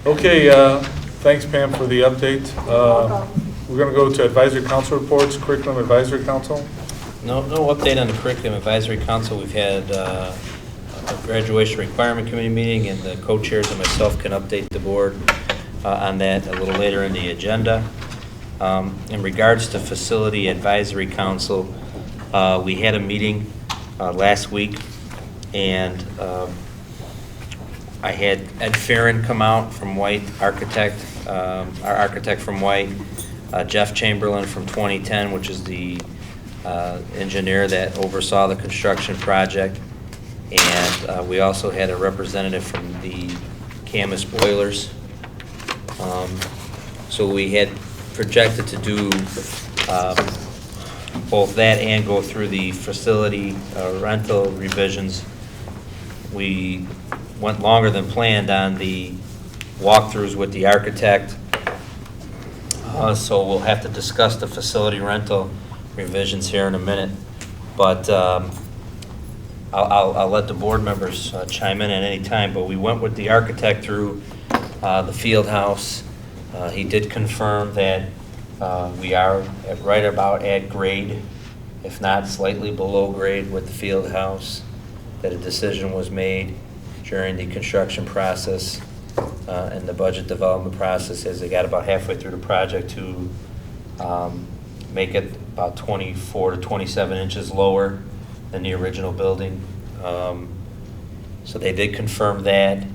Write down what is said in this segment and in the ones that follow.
Okay, thanks Pam for the update. We're going to go to Advisory Council reports, Curriculum Advisory Council. No update on the Curriculum Advisory Council. We've had a graduation requirement committee meeting, and the co-chairs and myself can update the board on that a little later in the agenda. In regards to Facility Advisory Council, we had a meeting last week, and I had Ed Farron come out from White Architect, our architect from White, Jeff Chamberlain from 2010, which is the engineer that oversaw the construction project, and we also had a representative from the Camas Boilers. So we had projected to do both that and go through the facility rental revisions. We went longer than planned on the walkthroughs with the architect, so we'll have to discuss the facility rental revisions here in a minute. But I'll let the board members chime in at any time, but we went with the architect through the field house. He did confirm that we are right about at grade, if not slightly below grade with the field house, that a decision was made during the construction process and the budget development process as they got about halfway through the project to make it about 24 to 27 inches lower than the original building. So they did confirm that.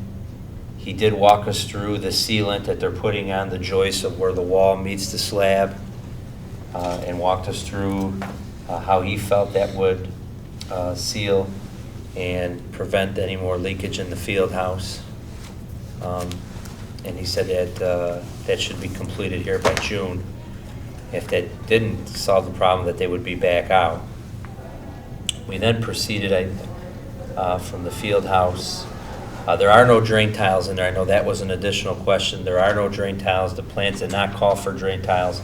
He did walk us through the sealant that they're putting on the joist of where the wall meets the slab, and walked us through how he felt that would seal and prevent any more leakage in the field house. And he said that that should be completed here by June. If that didn't solve the problem, that they would be back out. We then proceeded from the field house. There are no drain tiles in there. I know that was an additional question. There are no drain tiles. The plans did not call for drain tiles.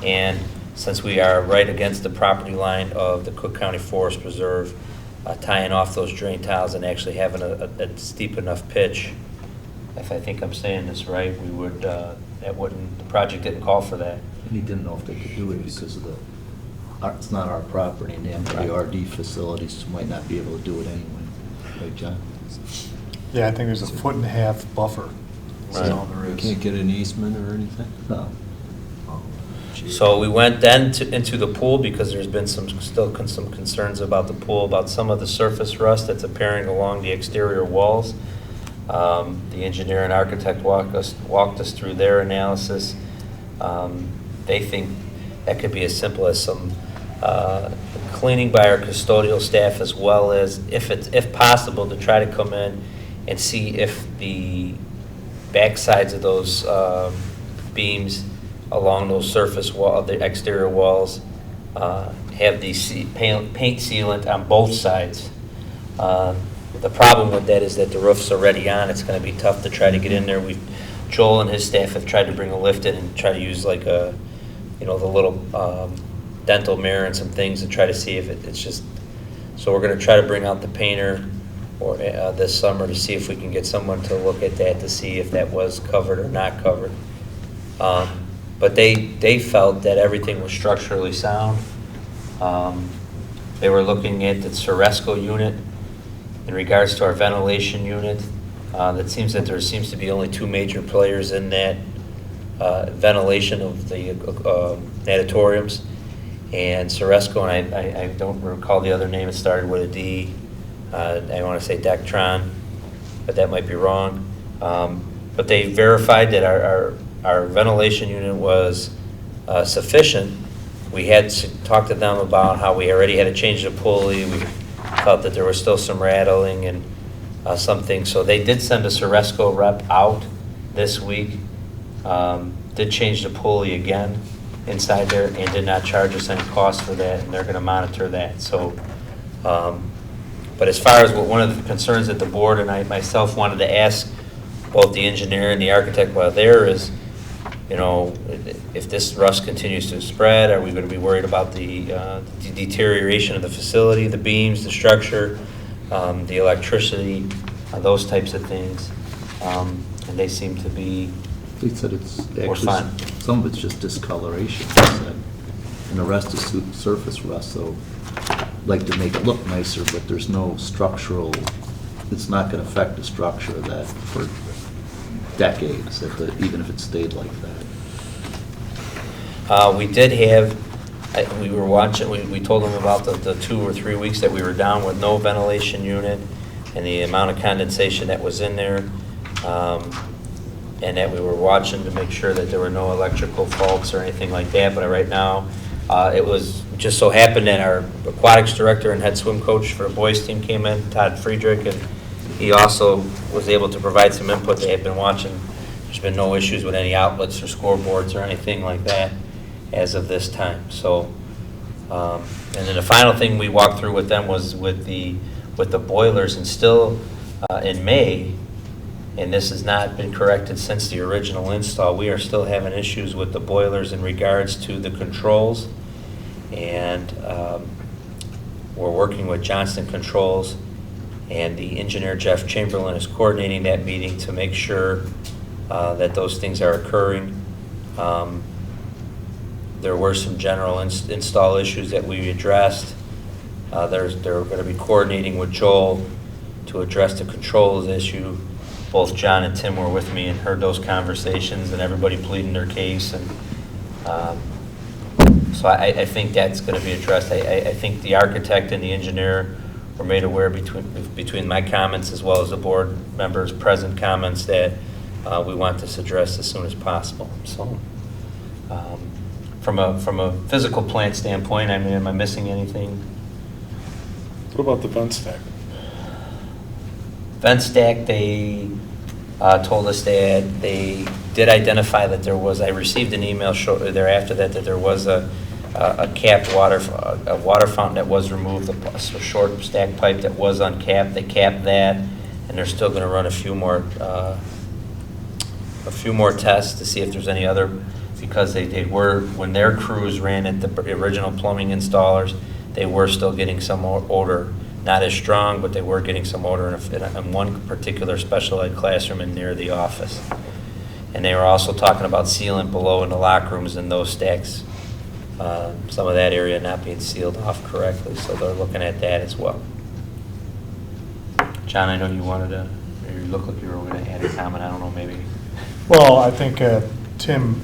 And since we are right against the property line of the Cook County Forest Preserve, tying off those drain tiles and actually having a steep enough pitch, if I think I'm saying this right, we would, the project didn't call for that. And he didn't know if they could do it because of it's not our property, and the MWRD facilities might not be able to do it anyway. Right, John? Yeah, I think there's a 1.5 buffer. Right. All there is. Can't get an easement or anything? No. So we went then into the pool because there's been some concerns about the pool, about some of the surface rust that's appearing along the exterior walls. The engineer and architect walked us through their analysis. They think that could be as simple as some cleaning by our custodial staff, as well as, if possible, to try to come in and see if the back sides of those beams along those surface wall, the exterior walls, have the paint sealant on both sides. The problem with that is that the roof's already on. It's going to be tough to try to get in there. Joel and his staff have tried to bring a lift in and try to use like the little dental mirror and some things to try to see if it's just. So we're going to try to bring out the painter or this summer to see if we can get someone to look at that to see if that was covered or not covered. But they felt that everything was structurally sound. They were looking at the Ceresco unit in regards to our ventilation unit. There seems to be only two major players in that ventilation of the natatoriums, and Ceresco, and I don't recall the other name. It started with a D. I want to say Dectron, but that might be wrong. But they verified that our ventilation unit was sufficient. We had talked to them about how we already had to change the pulley. We felt that there was still some rattling and some things. So they did send a Ceresco rep out this week, did change the pulley again inside there, and did not charge us any cost for that, and they're going to monitor that. So, but as far as one of the concerns that the board and I myself wanted to ask both the engineer and the architect while there is, if this rust continues to spread, are we going to be worried about the deterioration of the facility, the beams, the structure, the electricity, those types of things. and they seem to be, They said it's We're actually, fine. some of it's just discoloration, they said. And the rest is surface rust, so like to make it look nicer, but there's no structural, it's not gonna affect the structure of that for decades, even if it stayed like that. we did have, we were watching, we told them about the 2 or 3 weeks that we were down with no ventilation unit and the amount of condensation that was in there. And that we were watching to make sure that there were no electrical faults or anything like that. But right now, it was just so happened that our aquatics director and head swim coach for a boys team came in, Todd Friedrich, and he also was able to provide some input. They had been watching. There's been no issues with any outlets or scoreboards or anything like that as of this time. So, and then the final thing we walked through with them was with the boilers, and still in May, and this has not been corrected since the original install, we are still having issues with the boilers in regards to the controls. And we're working with Johnston Controls, and the engineer Jeff Chamberlain is coordinating that meeting to make sure that those things are occurring. There were some general install issues that we addressed. They're going to be coordinating with Joel to address the controls issue. Both John and Tim were with me and heard those conversations, and everybody pleading their case. And so I think that's going to be addressed. I think the architect and the engineer were made aware between my comments as well as the board members' present comments that we want this addressed as soon as possible. So from a physical plant standpoint, I mean, am I missing anything? What about the vent stack? Vent stack, they told us that they did identify that there was, I received an email shortly thereafter that there was a capped water fountain that was removed, a short stack pipe that was uncapped. They capped that, and they're still going to run a few more tests to see if there's any other, because they were, when their crews ran at the original plumbing installers, they were still getting some odor. Not as strong, but they were getting some odor in one particular special ed classroom in near the office. And they were also talking about sealant below in the locker rooms and those stacks, some of that area not being sealed off correctly. So they're looking at that as well. John, I know you wanted to, or you look like you were going to add a comment. I don't know, maybe. Well, I think Tim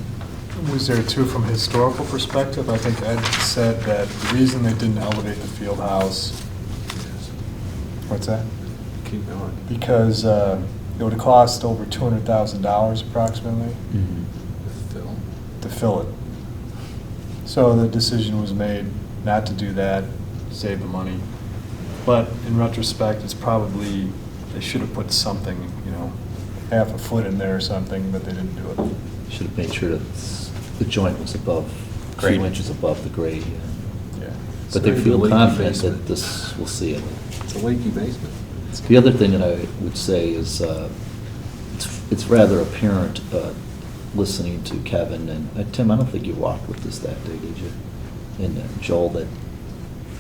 was there too from a historical perspective. I think Ed said that the reason they didn't elevate the field house. What's that? Keep going. Because it would have cost over $200,000 approximately Phil? to fill it. So the decision was made not to do that, save the money. But in retrospect, it's probably, they should have put something, half a foot in there or something, but they didn't do it. Should have made sure that the joint was above, Grade. 2 inches above the grade. Yeah. But they It's feel a leaky confident basement. that this will see it. It's a leaky basement. The other thing that I would say is, it's rather apparent, listening to Kevin and Tim, I don't think you walked with us that day, did you? And Joel, that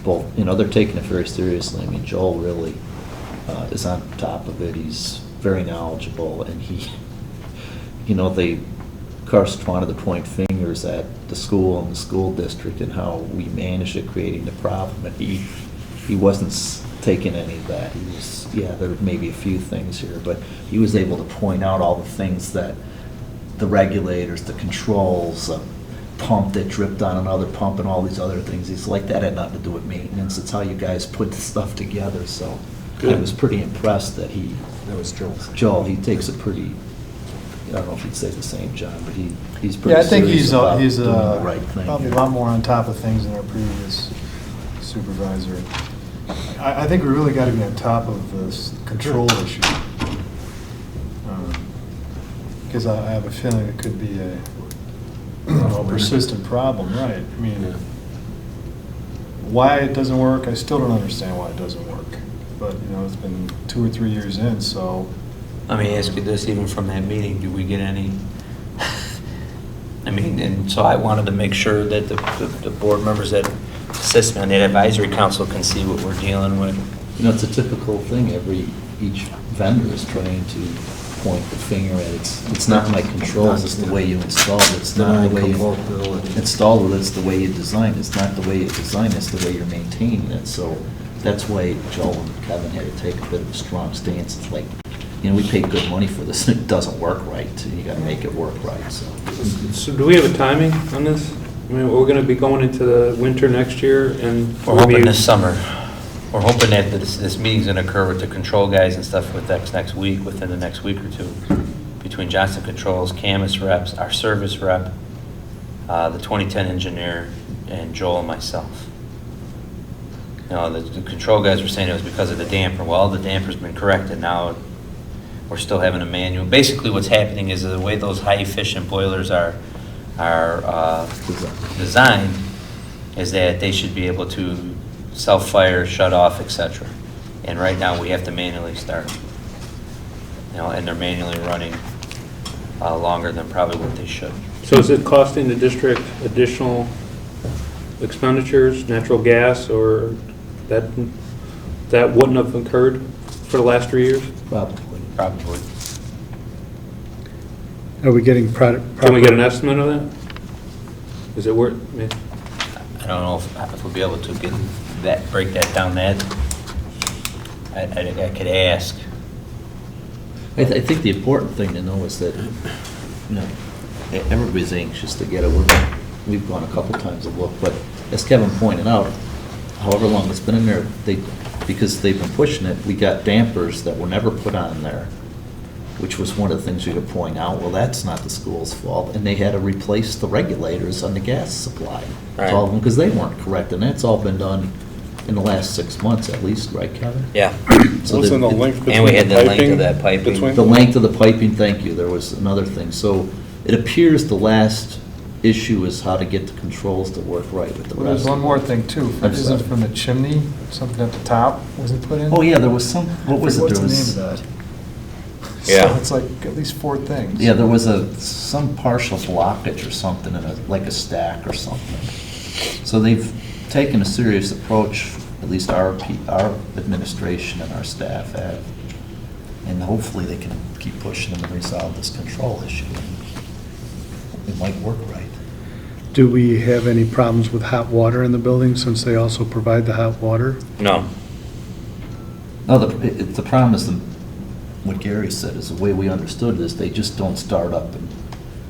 both, they're taking it very seriously. I mean, Joel really is on top of it. He's very knowledgeable, and they, of course, wanted to point fingers at the school and the school district and how we managed it, creating the problem. And he wasn't taking any of that. He was, there may be a few things here, but he was able to point out all the things that the regulators, the controls, a pump that dripped on another pump and all these other things. He's like, that had nothing to do with maintenance. It's how you guys put the stuff together. So I was pretty impressed that That was Joel. Joel, he takes it pretty, I don't know if he'd say the same, John, but he's pretty Yeah, I think serious about he's doing the right thing. probably a lot more on top of things than our previous supervisor. I think we really got to be on top of this control issue. Because I have a feeling it could be a persistent problem, right? I mean, Yeah. why it doesn't work, I still don't understand why it doesn't work. But, it's been 2 or 3 years in, so. Let me ask you this, even from that meeting, do we get any, and so I wanted to make sure that the board members that assist me on that advisory council can see what we're dealing with. It's a typical thing. Each vendor is trying to point the finger at. It's not my controls, it's the way you install it. It's not the way you install it, it's the way you design it. It's not the way you design it, it's the way you're maintaining it. So that's why Joel and Kevin had to take a bit of a strong stance. It's like, you know, we paid good money for this, and it doesn't work right, and you gotta make it work right, so. So do we have a timing on this? I mean, we're going to be going into the winter next year, and We're hoping this summer. We're hoping that this meeting's gonna occur with the control guys and stuff with next week, within the next week or two, between Johnson Controls, Camus reps, our service rep, the 2010 engineer, and Joel and myself. You know, the control guys were saying it was because of the damper. Well, the damper's been corrected. Now we're still having a manual. Basically, what's happening is the way those high-efficient boilers are designed is that they should be able to self-fire, shut off, etc. And right now, we have to manually start. You know, and they're manually running longer than probably what they should. So is it costing the district additional expenditures, natural gas, or that wouldn't have occurred for the last 3 years? Probably. Are we getting Can we get an estimate of that? Is it worth, I mean, I don't know if we'll be able to break that down. I could ask. I think the important thing to know is that, you know, everybody's anxious to get it. We've gone a couple times to look, but as Kevin pointed out, however long it's been in there, because they've been pushing it, we got dampers that were never put on there, which was one of the things we could point out. Well, that's not the school's fault, and they had to replace the regulators on the gas supply. Right. All of them, because they weren't correct, and that's all been done in the last 6 months at least, right, Kevin? Yeah. So Wasn't the the- length between And we had the length piping of that piping. between- The length of the piping, thank you, there was another thing. So it appears the last issue is how to get the controls to work right with the Well, there's rest. one more thing too. I'm Isn't sorry. from the chimney, something at the top wasn't put in? Oh, yeah, there was some, what was it? What's There the was, name of that? Yeah. So it's like at least 4 things. yeah, there was some partial blockage or something in like a stack or something. So they've taken a serious approach, at least our administration and our staff have. And hopefully they can keep pushing them and resolve this control issue. It might work right. Do we have any problems with hot water in the building since they also provide the hot water? No. No, the problem is what Gary said, is the way we understood this, they just don't start up and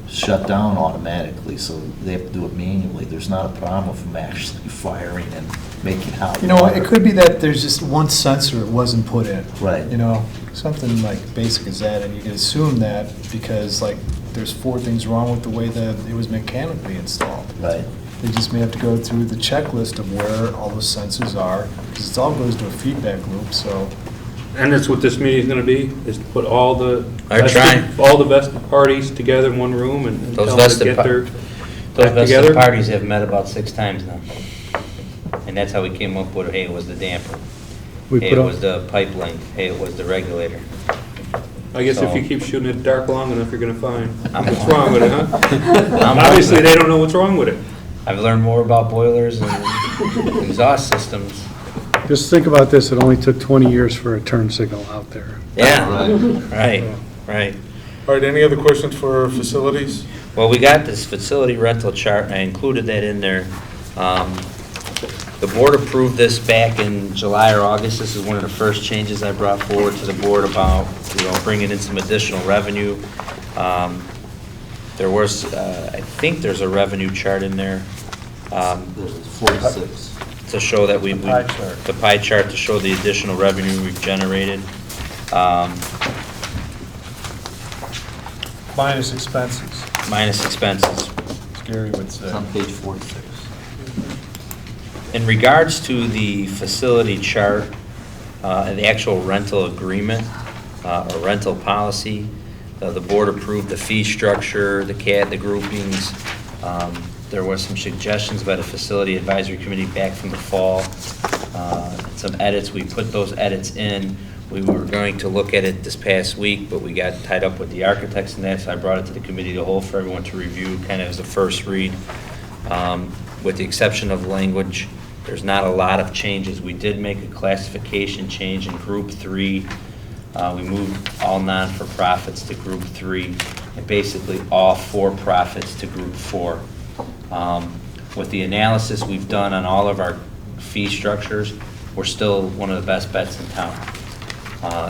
shut down automatically, so they have to do it manually. There's not a problem with them actually firing and making hot You know, water. it could be that there's just one sensor it wasn't put in. Right. You know, something like basic as that, and you can assume that because like there's 4 things wrong with the way that it was mechanically installed. Right. They just may have to go through the checklist of where all those sensors are, because it all goes to a feedback loop, so. and that's what this meeting's going to be, is to put all the Our trying. vested parties together in one room and Those tell them to vested get their Those back vested together. parties have met about 6 times now. And that's how we came up with, hey, it was the damper. We Hey, put it up- was the pipe length. Hey, it was the regulator. I guess if So- you keep shooting it dark long enough, you're going to find I'm- what's wrong with it, huh? I'm- Obviously, they don't know what's wrong with it. I've learned more about boilers and exhaust systems. Just think about this, it only took 20 years for a turn signal out there. Yeah, right. All right, any other questions for facilities? Well, we got this facility rental chart, and I included that in there. The board approved this back in July or August. This is one of the first changes I brought forward to the board about, bringing in some additional revenue. There was, I think there's a revenue chart in there. There's 46. To show that The pie chart. the pie chart to show the additional revenue we've generated. Minus expenses, Minus expenses. as Gary would say. It's on page 46. In regards to the facility chart, and the actual rental agreement, or rental policy, the board approved the fee structure, the groupings. There were some suggestions by the facility advisory committee back from the fall. Some edits, we put those edits in. We were going to look at it this past week, but we got tied up with the architects and that, so I brought it to the committee of the whole for everyone to review, kind of as a first read. With the exception of language, there's not a lot of changes. We did make a classification change in Group 3 We moved all non-for-profits to Group 3, and basically all for-profits to Group 4. With the analysis we've done on all of our fee structures, we're still one of the best bets in town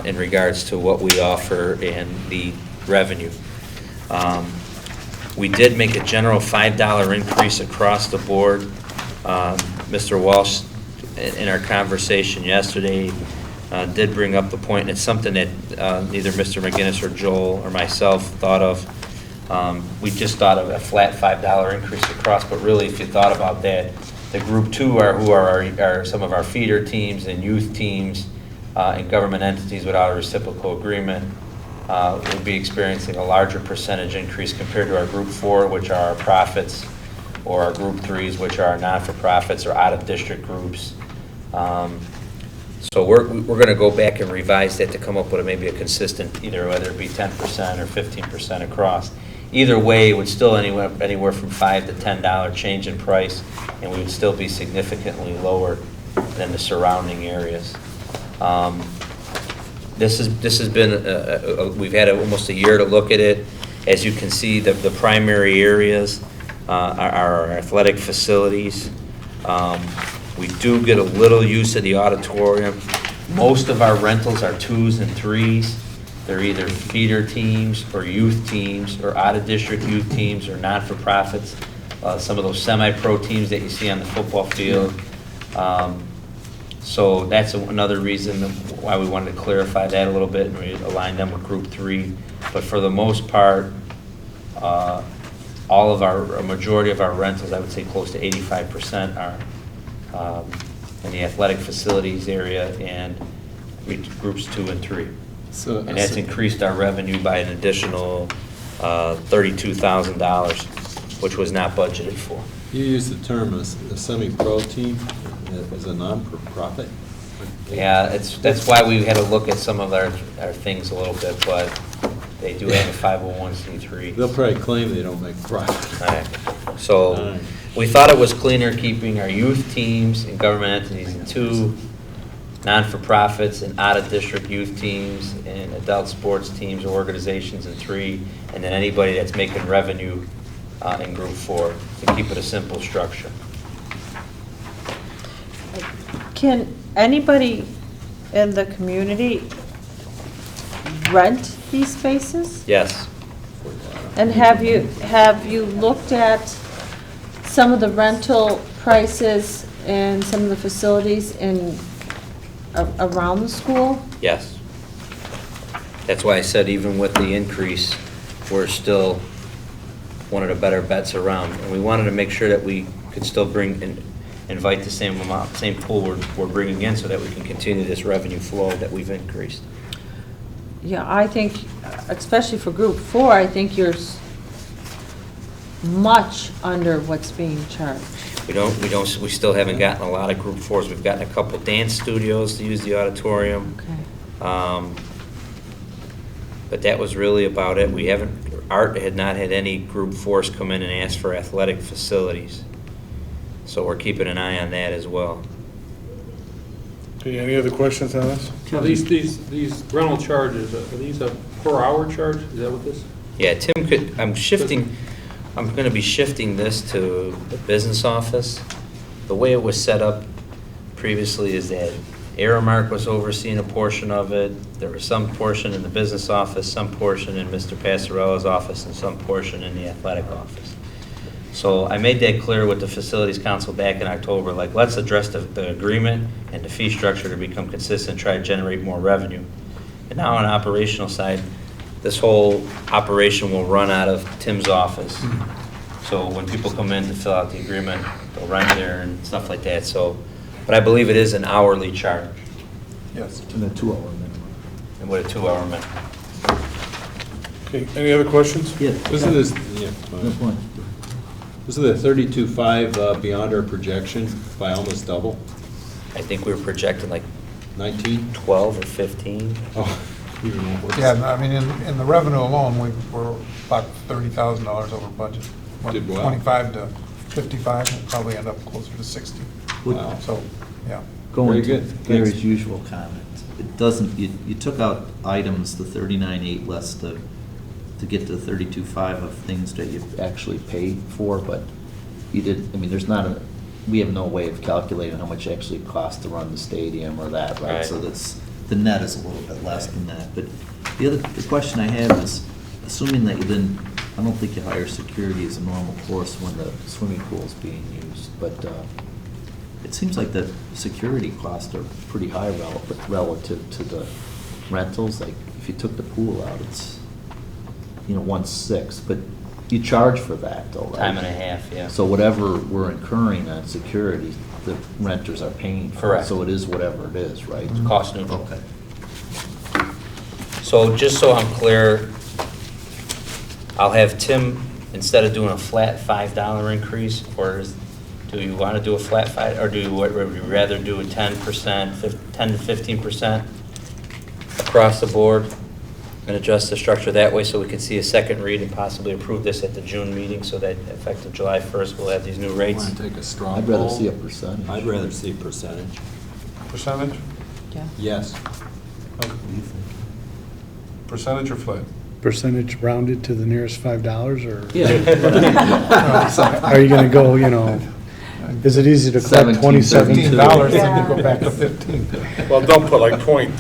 in regards to what we offer and the revenue. We did make a general $5 increase across the board. Mr. Walsh, in our conversation yesterday, did bring up the point, and it's something that neither Mr. McGinnis or Joel or myself thought of. We just thought of a flat $5 increase across, but really, if you thought about that, the Group 2 are some of our feeder teams and youth teams and government entities without a reciprocal agreement would be experiencing a larger percentage increase compared to our Group 4, which are our profits, or our Group 3s, which are our non-for-profits or out-of-district groups. So we're going to go back and revise that to come up with maybe a consistent, either whether it be 10% or 15% across. Either way, it would still anywhere from $5 to $10 change in price, and we would still be significantly lower than the surrounding areas. This has been, we've had almost a year to look at it. As you can see, the primary areas are our athletic facilities. We do get a little use of the auditorium. Most of our rentals are 2s and 3s. They're either feeder teams or youth teams or out-of-district youth teams or not-for-profits. Some of those semi-pro teams that you see on the football field. So that's another reason why we wanted to clarify that a little bit and align them with Group 3. But for the most part, a majority of our rentals, I would say close to 85%, are in the athletic facilities area and Groups 2 and 3. And that's increased our revenue by an additional $32,000, which was not budgeted for. You use the term a semi-pro team as a non-profit? Yeah, that's why we had to look at some of our things a little bit, but they do have a 501c3. They'll probably claim they don't make profit. All right. So we thought it was cleaner keeping our youth teams and government entities in 2, non-for-profits and out-of-district youth teams and adult sports teams or organizations in 3, and then anybody that's making revenue in Group 4, to keep it a simple structure. Can anybody in the community rent these spaces? Yes. And have you looked at some of the rental prices and some of the facilities around the school? Yes. That's why I said even with the increase, we're still one of the better bets around. And we wanted to make sure that we could still invite the same pool we're bringing in so that we can continue this revenue flow that we've increased. Yeah, I think, especially for Group 4, I think you're much under what's being charged. We still haven't gotten a lot of Group 4s. We've gotten a couple dance studios to use the auditorium. Okay. But that was really about it. Art had not had any Group 4s come in and ask for athletic facilities. So we're keeping an eye on that as well. Okay, any other questions on this? Now, these rental charges, are these a per hour charge? Is that what this? Yeah, Tim I'm going to be shifting this to the business office. The way it was set up previously is that Aramark was overseeing a portion of it. There was some portion in the business office, some portion in Mr. Passarella's office, and some portion in the athletic office. So I made that clear with the Facilities Council back in October, like, let's address the agreement and the fee structure to become consistent, try to generate more revenue. And now on the operational side, this whole operation will run out of Tim's office. So when people come in to fill out the agreement, they'll rent there and stuff like that. So, but I believe it is an hourly charge. Yes. And a 2-hour minimum. And with a 2-hour minimum. Okay, any other questions? Yeah. Wasn't this, No point. wasn't the 32.5 beyond our projection by almost double? I think we were projecting like 19? 12 or 15. Oh, even more. Yeah, I mean, in the revenue alone, we're about $30,000 over budget. Did well. 25 to 55, we'll probably end up closer to 60. Wow. So, yeah. Going Very to good. Gary's Thanks. usual comments. it doesn't, you took out items, the 39.8 less to get to 32.5 of things that you actually paid for, but you did, I mean, there's not a, we have no way of calculating how much it actually costs to run the stadium or that, right? Right. So that's, the net is a little bit less than that. But the question I have is, assuming that you didn't, I don't think you hire security as a normal course when the swimming pool is being used, but it seems like the security costs are pretty high relative to the rentals. Like, if you took the pool out, it's, 1/6, but you charge for that though, right? Time and a half, yeah. So whatever we're incurring on security, the renters are paying for. Correct. So it is whatever it is, right? Cost neutral. Okay. So just so I'm clear, I'll have Tim, instead of doing a flat $5 increase, do you want to do a flat 5, or would you rather do a 10%, 10 to 15% across the board and adjust the structure that way so we can see a second read and possibly approve this at the June meeting so that effective July 1st, we'll have these new rates? Want to take a strong I'd rather poll? see a percentage. I'd rather see a percentage. Percentage? Yes. What do you think? Percentage or flat? Percentage rounded to the nearest $5, or? Yeah. Are you gonna go, is it easy to collect 27? $15, then you go back to 15. Well, don't put like point.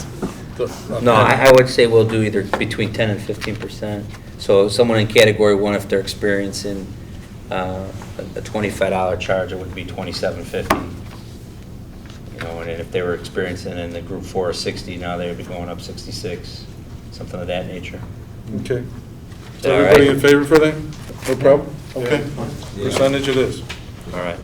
No, I would say we'll do either between 10 and 15%. So someone in category 1, if they're experiencing a $25 charge, it would be $27.50. And if they were experiencing in the group 4 or 60, now they would be going up 66, something of that nature. Okay. that all Everybody right? in favor for that? No problem? Okay. Yeah. Percentage it is. All right.